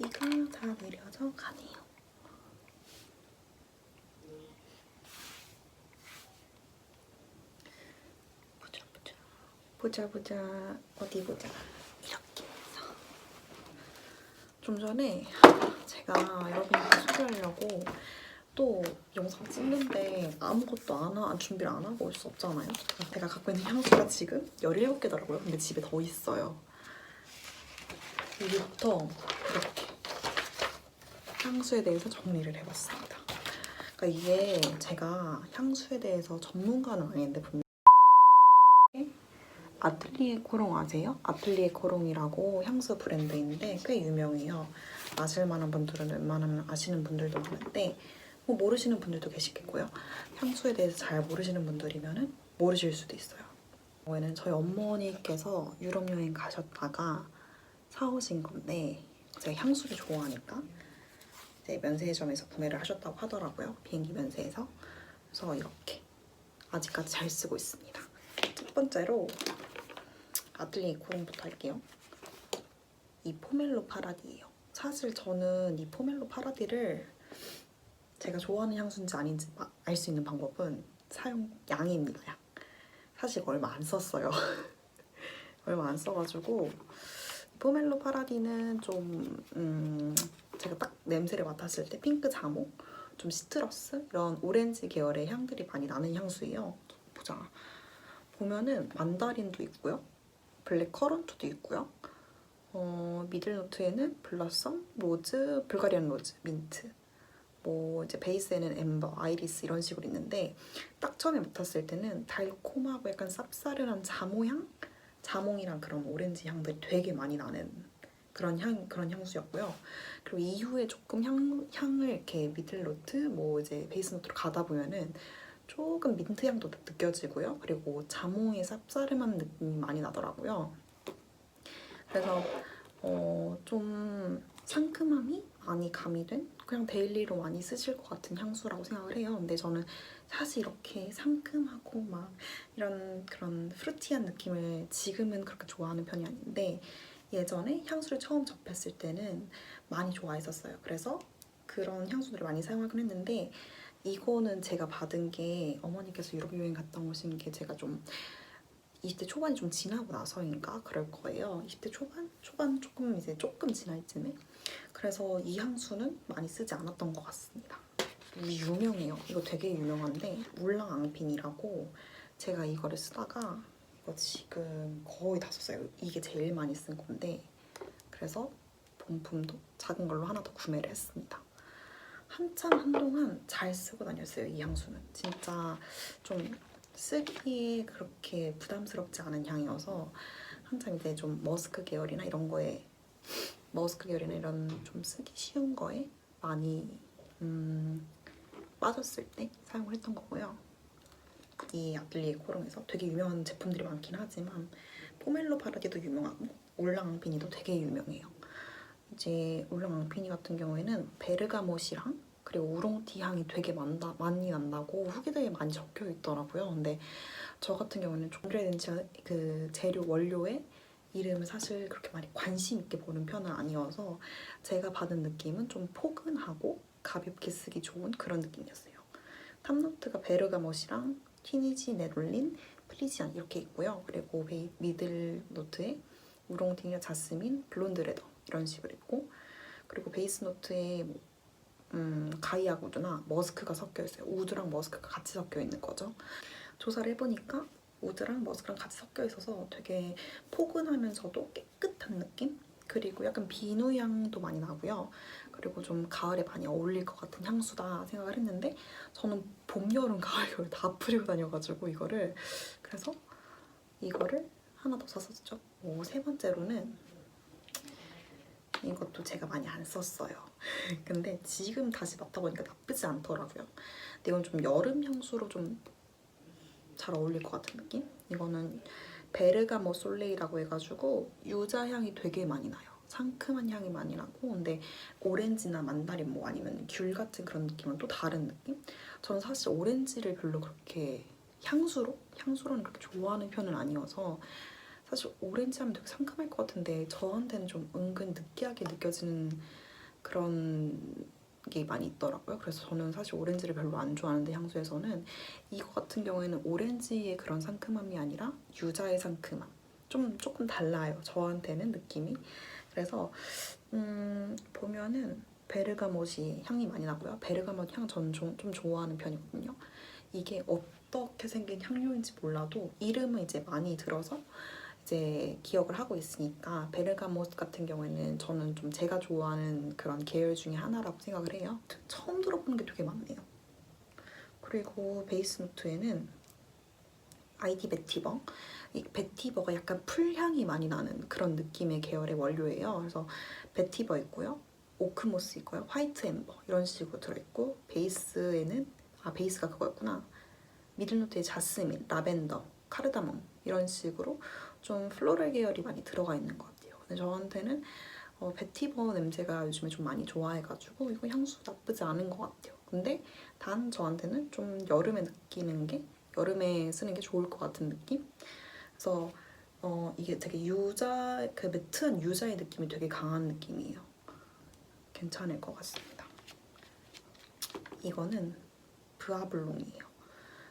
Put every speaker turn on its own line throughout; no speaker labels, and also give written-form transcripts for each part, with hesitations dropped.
비가 다 내려져 가네요. 보자. 어디 보자. 이렇게 해서. 좀 전에 제가 여러분한테 소개하려고 또 영상 찍는데 아무것도 준비를 안 하고 올 수 없잖아요. 제가 갖고 있는 향수가 지금 17개더라고요. 근데 집에 더 있어요. 여기부터 이렇게 향수에 대해서 정리를 해봤습니다. 그러니까 이게 제가 향수에 대해서 전문가는 아닌데 분명히 아틀리에 코롱 아세요? 아틀리에 코롱이라고 향수 브랜드인데 꽤 유명해요. 아실 만한 분들은 웬만하면 아시는 분들도 많은데 뭐 모르시는 분들도 계시겠고요. 향수에 대해서 잘 모르시는 분들이면 모르실 수도 있어요. 이거는 저희 어머니께서 유럽 여행 가셨다가 사오신 건데 제가 향수를 좋아하니까 이제 면세점에서 구매를 하셨다고 하더라고요. 비행기 면세에서. 그래서 이렇게 아직까지 잘 쓰고 있습니다. 첫 번째로 아틀리에 코롱부터 할게요. 이 포멜로 파라디예요. 사실 저는 이 포멜로 파라디를 제가 좋아하는 향수인지 아닌지 알 수 있는 방법은 사용량입니다. 양. 사실 얼마 안 썼어요. 얼마 안 써가지고 포멜로 파라디는 좀 제가 딱 냄새를 맡았을 때 핑크 자몽, 좀 시트러스 이런 오렌지 계열의 향들이 많이 나는 향수예요. 보자. 보면은 만다린도 있고요. 블랙 커런트도 있고요. 미들 노트에는 블러썸, 로즈, 불가리안 로즈, 민트. 뭐 이제 베이스에는 엠버, 아이리스 이런 식으로 있는데 딱 처음에 맡았을 때는 달콤하고 약간 쌉싸름한 자모향? 자몽이랑 그런 오렌지 향들이 되게 많이 나는 그런 향수였고요. 그리고 이후에 조금 향을 이렇게 미들 노트, 뭐 이제 베이스 노트로 가다 보면은 조금 민트 향도 느껴지고요. 그리고 자몽의 쌉싸름한 느낌이 많이 나더라고요. 그래서 좀 상큼함이 많이 가미된 그냥 데일리로 많이 쓰실 것 같은 향수라고 생각을 해요. 근데 저는 사실 이렇게 상큼하고 막 이런 그런 프루티한 느낌을 지금은 그렇게 좋아하는 편이 아닌데 예전에 향수를 처음 접했을 때는 많이 좋아했었어요. 그래서 그런 향수들을 많이 사용하긴 했는데 이거는 제가 받은 게 어머니께서 유럽 여행 갔다 오신 게 제가 좀 20대 초반이 좀 지나고 나서인가 그럴 거예요. 20대 초반 조금 이제 조금 지날 쯤에. 그래서 이 향수는 많이 쓰지 않았던 것 같습니다. 유명해요. 이거 되게 유명한데 울랑 앙핀이라고 제가 이거를 쓰다가 이거 지금 거의 다 썼어요. 이게 제일 많이 쓴 건데 그래서 본품도 작은 걸로 하나 더 구매를 했습니다. 한동안 잘 쓰고 다녔어요. 이 향수는 진짜 좀 쓰기에 그렇게 부담스럽지 않은 향이어서 한참 이제 좀 머스크 계열이나 이런 좀 쓰기 쉬운 거에 많이 빠졌을 때 사용을 했던 거고요. 이 아틀리에 코롱에서 되게 유명한 제품들이 많긴 하지만 포멜로 파라디도 유명하고 올랑앙피니도 되게 유명해요. 이제 올랑앙피니 같은 경우에는 베르가못이랑 그리고 우롱티 향이 되게 많이 난다고 후기들에 많이 적혀 있더라고요. 근데 저 같은 경우는 인그레디언트 그 재료 원료의 이름을 사실 그렇게 많이 관심 있게 보는 편은 아니어서 제가 받은 느낌은 좀 포근하고 가볍게 쓰기 좋은 그런 느낌이었어요. 탑노트가 베르가못이랑 티니지, 네롤린, 프리지안 이렇게 있고요. 그리고 미들 노트에 우롱티냐, 자스민, 블론드 레더 이런 식으로 있고 그리고 베이스 노트에 가이아 우드나 머스크가 섞여 있어요. 우드랑 머스크가 같이 섞여 있는 거죠. 조사를 해보니까 우드랑 머스크랑 같이 섞여 있어서 되게 포근하면서도 깨끗한 느낌? 그리고 약간 비누 향도 많이 나고요. 그리고 좀 가을에 많이 어울릴 것 같은 향수다 생각을 했는데 저는 봄, 여름, 가을, 겨울 다 뿌리고 다녀가지고 그래서 이거를 하나 더 샀었죠. 세 번째로는 이것도 제가 많이 안 썼어요. 근데 지금 다시 맡아보니까 나쁘지 않더라고요. 근데 이건 좀 여름 향수로 좀 잘 어울릴 것 같은 느낌? 이거는 베르가모 솔레이라고 해가지고 유자 향이 되게 많이 나요. 상큼한 향이 많이 나고 근데 오렌지나 만다린 뭐 아니면 귤 같은 그런 느낌은 또 다른 느낌? 저는 사실 오렌지를 별로 그렇게 향수로는 그렇게 좋아하는 편은 아니어서 사실 오렌지 하면 되게 상큼할 것 같은데 저한테는 좀 은근 느끼하게 느껴지는 그런 게 많이 있더라고요. 그래서 저는 사실 오렌지를 별로 안 좋아하는데 향수에서는 이거 같은 경우에는 오렌지의 그런 상큼함이 아니라 유자의 상큼함. 조금 달라요. 저한테는 느낌이. 그래서 보면은 베르가못이 향이 많이 나고요. 베르가못 향 저는 좀 좋아하는 편이거든요. 이게 어떻게 생긴 향료인지 몰라도 이름은 이제 많이 들어서 이제 기억을 하고 있으니까 베르가못 같은 경우에는 저는 좀 제가 좋아하는 그런 계열 중에 하나라고 생각을 해요. 처음 들어보는 게 되게 많네요. 그리고 베이스 노트에는 아이디 베티버. 이 베티버가 약간 풀향이 많이 나는 그런 느낌의 계열의 원료예요. 그래서 베티버 있고요. 오크모스 있고요. 화이트 엠버 이런 식으로 들어있고 베이스에는 베이스가 그거였구나. 미들노트에 자스민, 라벤더, 카르다몬 이런 식으로 좀 플로럴 계열이 많이 들어가 있는 것 같아요. 근데 저한테는 베티버 냄새가 요즘에 좀 많이 좋아해가지고 이거 향수 나쁘지 않은 것 같아요. 근데 단 저한테는 좀 여름에 느끼는 게 여름에 쓰는 게 좋을 것 같은 느낌? 그래서 이게 되게 유자, 그 매트한 유자의 느낌이 되게 강한 느낌이에요. 괜찮을 것 같습니다. 이거는 브아블롱이에요.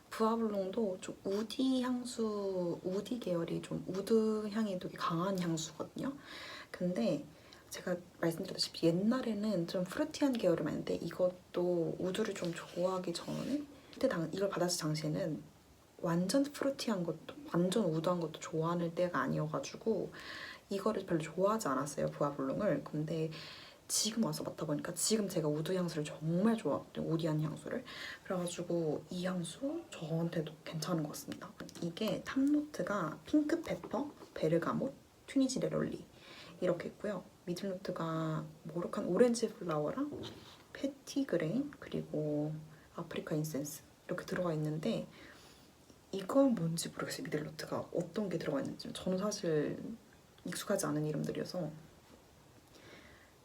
브아블롱도 좀 우디 향수, 우디 계열이 좀 우드 향이 되게 강한 향수거든요. 근데 제가 말씀드렸다시피 옛날에는 좀 프루티한 계열을 많이 했는데 이것도 우드를 좀 좋아하기 전에 그때 이걸 받았을 당시에는 완전 프루티한 것도 완전 우드한 것도 좋아하는 때가 아니어가지고 이거를 별로 좋아하지 않았어요, 브아블롱을. 근데 지금 와서 맡아보니까 지금 제가 우드 향수를 정말 좋아하거든요, 우디한 향수를. 그래가지고 이 향수 저한테도 괜찮은 것 같습니다. 이게 탑노트가 핑크페퍼, 베르가못, 튜니지 레롤리 이렇게 있고요. 미들노트가 모로칸 오렌지 플라워랑 페티그레인 그리고 아프리카 인센스 이렇게 들어가 있는데 이건 뭔지 모르겠어요. 미들노트가 어떤 게 들어가 있는지 저는 사실 익숙하지 않은 이름들이어서.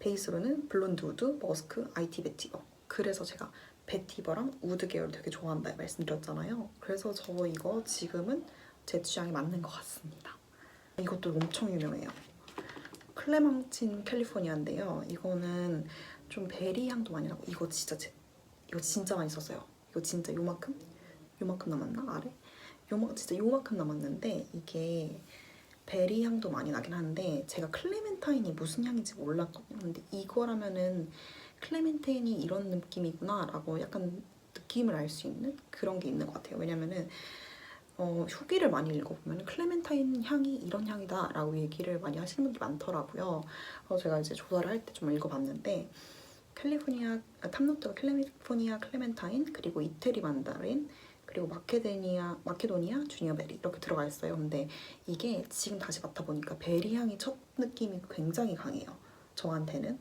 베이스로는 블론드 우드, 머스크, 아이티 베티버. 그래서 제가 베티버랑 우드 계열 되게 좋아한다 말씀드렸잖아요. 그래서 저 이거 지금은 제 취향에 맞는 것 같습니다. 이것도 엄청 유명해요. 클레망틴 캘리포니아인데요. 이거는 좀 베리 향도 많이 나고 이거 진짜 많이 썼어요. 이거 진짜 요만큼 남았나 아래? 진짜 요만큼 남았는데 이게 베리 향도 많이 나긴 하는데 제가 클레멘타인이 무슨 향인지 몰랐거든요. 근데 이거라면은 클레멘타인이 이런 느낌이구나 라고 약간 느낌을 알 수 있는 그런 게 있는 것 같아요. 왜냐면은 후기를 많이 읽어보면 클레멘타인 향이 이런 향이다 라고 얘기를 많이 하시는 분들이 많더라고요. 그래서 제가 이제 조사를 할 때 좀 읽어봤는데 탑노트가 캘리포니아 클레멘타인 그리고 이태리 만다린 그리고 마케도니아 주니어 베리 이렇게 들어가 있어요. 근데 이게 지금 다시 맡아보니까 베리 향이 첫 느낌이 굉장히 강해요, 저한테는.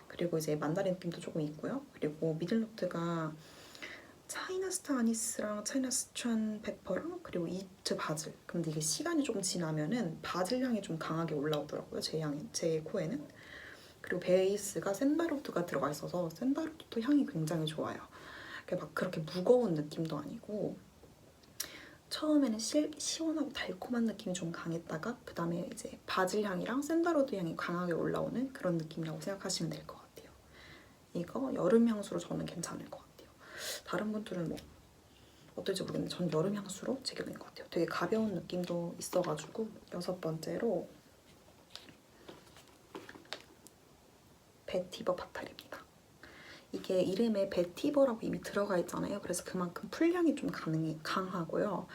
그리고 이제 만다린 느낌도 조금 있고요. 그리고 미들노트가 차이나스타 아니스랑 차이나스찬 페퍼랑 그리고 이트 바질. 근데 이게 시간이 조금 지나면은 바질 향이 좀 강하게 올라오더라고요, 제 코에는. 그리고 베이스가 샌다루드가 들어가 있어서 샌다루드도 향이 굉장히 좋아요. 막 그렇게 무거운 느낌도 아니고 처음에는 시원하고 달콤한 느낌이 좀 강했다가 그 다음에 이제 바질 향이랑 샌다루드 향이 강하게 올라오는 그런 느낌이라고 생각하시면 될 것 같아요. 이거 여름 향수로 저는 괜찮을 것 같아요. 다른 분들은 뭐 어떨지 모르겠는데 전 여름 향수로 제격인 것 같아요. 되게 가벼운 느낌도 있어가지고. 6번째로 베티버 파탈입니다. 이게 이름에 베티버라고 이미 들어가 있잖아요. 그래서 그만큼 풀향이 좀 강하고요.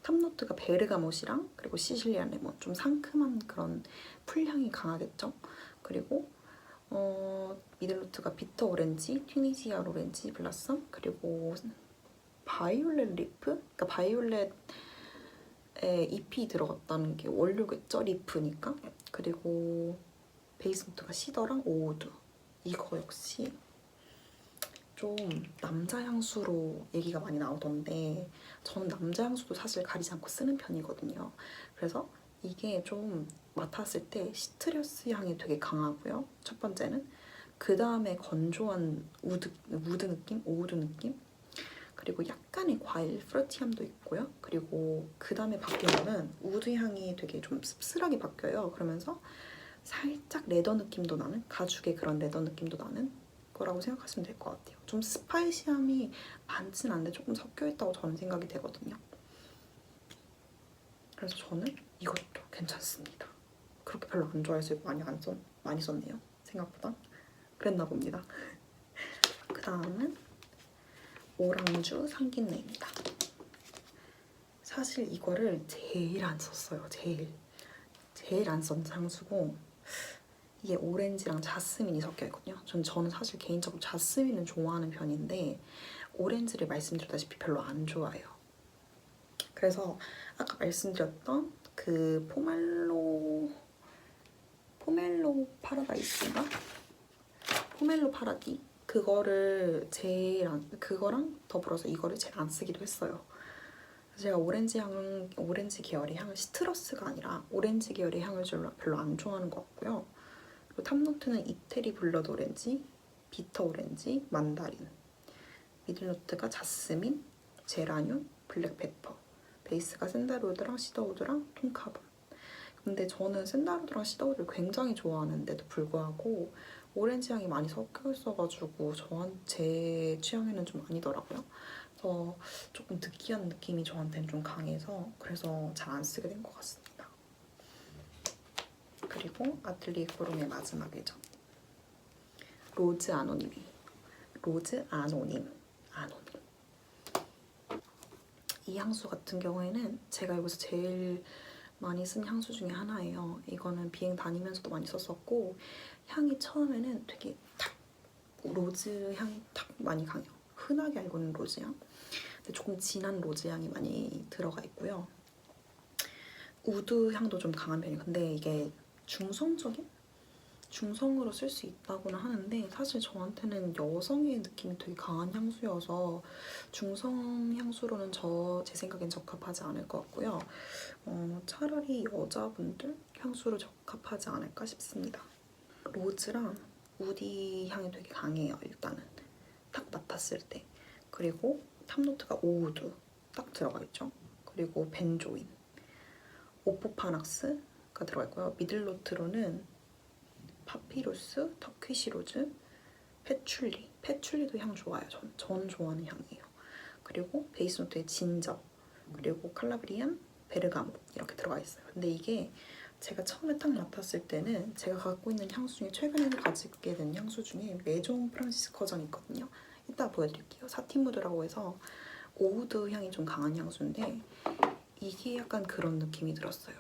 탑노트가 베르가못이랑 그리고 시실리안 레몬, 좀 상큼한 그런 풀향이 강하겠죠. 그리고 미들노트가 비터 오렌지, 튀니지아 오렌지 블라썸, 그리고 바이올렛 리프? 그러니까 바이올렛에 잎이 들어갔다는 게 원료겠죠? 리프니까. 그리고 베이스 노트가 시더랑 오우드. 이거 역시 좀 남자 향수로 얘기가 많이 나오던데 저는 남자 향수도 사실 가리지 않고 쓰는 편이거든요. 그래서 이게 좀 맡았을 때 시트러스 향이 되게 강하고요, 첫 번째는. 그 다음에 건조한 우드 느낌? 오우드 느낌? 그리고 약간의 과일 프루티함도 있고요. 그리고 그 다음에 바뀌는 거는 우드 향이 되게 좀 씁쓸하게 바뀌어요. 그러면서 살짝 레더 느낌도 나는, 가죽의 그런 레더 느낌도 나는 거라고 생각하시면 될 것 같아요. 좀 스파이시함이 많진 않은데 조금 섞여있다고 저는 생각이 되거든요. 그래서 저는 이것도 괜찮습니다. 그렇게 별로 안 좋아해서 많이 썼네요. 생각보다. 그랬나 봅니다. 그 다음은 오랑주 상균레입니다. 사실 이거를 제일 안 썼어요. 제일 안 쓴 향수고, 이게 오렌지랑 자스민이 섞여있거든요. 저는 사실 개인적으로 자스민은 좋아하는 편인데 오렌지를 말씀드렸다시피 별로 안 좋아해요. 그래서 아까 말씀드렸던 그 포멜로 파라다이스인가? 포멜로 파라디, 그거랑 더불어서 이거를 제일 안 쓰기도 했어요. 제가 오렌지 계열의 향을, 시트러스가 아니라 오렌지 계열의 향을 별로 안 좋아하는 것 같고요. 그리고 탑노트는 이태리 블러드 오렌지, 비터 오렌지, 만다린, 미들노트가 자스민, 제라늄, 블랙페퍼, 베이스가 샌달우드랑 시더우드랑 톤카본. 근데 저는 샌달우드랑 시더우드를 굉장히 좋아하는데도 불구하고 오렌지 향이 많이 섞여 있어가지고 제 취향에는 좀 아니더라고요. 그래서 조금 느끼한 느낌이 저한테는 좀 강해서 그래서 잘 안 쓰게 된 것 같습니다. 그리고 아틀리에 코롱의 마지막이죠. 로즈 아노님. 이 향수 같은 경우에는 제가 여기서 제일 많이 쓴 향수 중에 하나예요. 이거는 비행 다니면서도 많이 썼었고, 향이 처음에는 되게 로즈 향이 많이 강해요. 흔하게 알고 있는 로즈 향. 근데 조금 진한 로즈 향이 많이 들어가 있고요. 우드 향도 좀 강한 편이에요. 근데 이게 중성으로 쓸 수 있다고는 하는데 사실 저한테는 여성의 느낌이 되게 강한 향수여서 중성 향수로는 제 생각엔 적합하지 않을 것 같고요. 차라리 여자분들 향수로 적합하지 않을까 싶습니다. 로즈랑 우디 향이 되게 강해요. 일단은 딱 맡았을 때. 그리고 탑노트가 오우드 딱 들어가 있죠. 그리고 벤조인, 오포파낙스가 들어가 있고요. 미들노트로는 파피루스, 터키시로즈, 패출리도 향 좋아요. 전 좋아하는 향이에요. 그리고 베이스 노트에 진저, 그리고 칼라브리안, 베르가모 이렇게 들어가 있어요. 근데 이게 제가 처음에 딱 맡았을 때는 제가 갖고 있는 향수 중에 최근에 가지게 된 향수 중에 메종 프란시스 커전이 있거든요. 이따 보여드릴게요. 사티무드라고 해서 오우드 향이 좀 강한 향수인데 이게 약간 그런 느낌이 들었어요.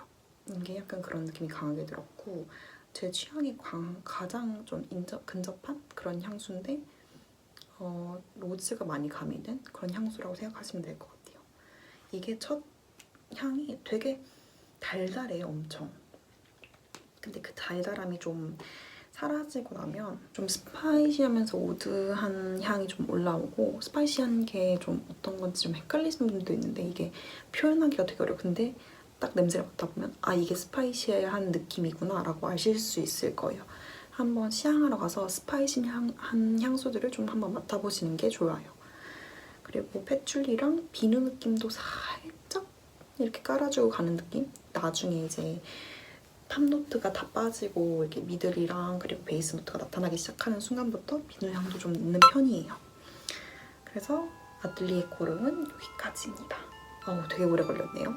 이게 약간 그런 느낌이 강하게 들었고 제 취향이 가장 좀 근접한 그런 향수인데 로즈가 많이 가미된 그런 향수라고 생각하시면 될 것 같아요. 이게 첫 향이 되게 달달해요, 엄청. 근데 그 달달함이 좀 사라지고 나면 좀 스파이시하면서 우드한 향이 좀 올라오고, 스파이시한 게 좀 어떤 건지 좀 헷갈리시는 분들도 있는데 이게 표현하기가 되게 어려워. 근데 딱 냄새를 맡아보면 아, 이게 스파이시한 느낌이구나 라고 아실 수 있을 거예요. 한번 시향하러 가서 스파이시한 향수들을 좀 한번 맡아보시는 게 좋아요. 그리고 패출리랑 비누 느낌도 살짝 이렇게 깔아주고 가는 느낌? 나중에 이제 탑노트가 다 빠지고 이렇게 미들이랑 그리고 베이스 노트가 나타나기 시작하는 순간부터 비누 향도 좀 있는 편이에요. 그래서 아틀리에 코르는 여기까지입니다. 되게 오래 걸렸네요.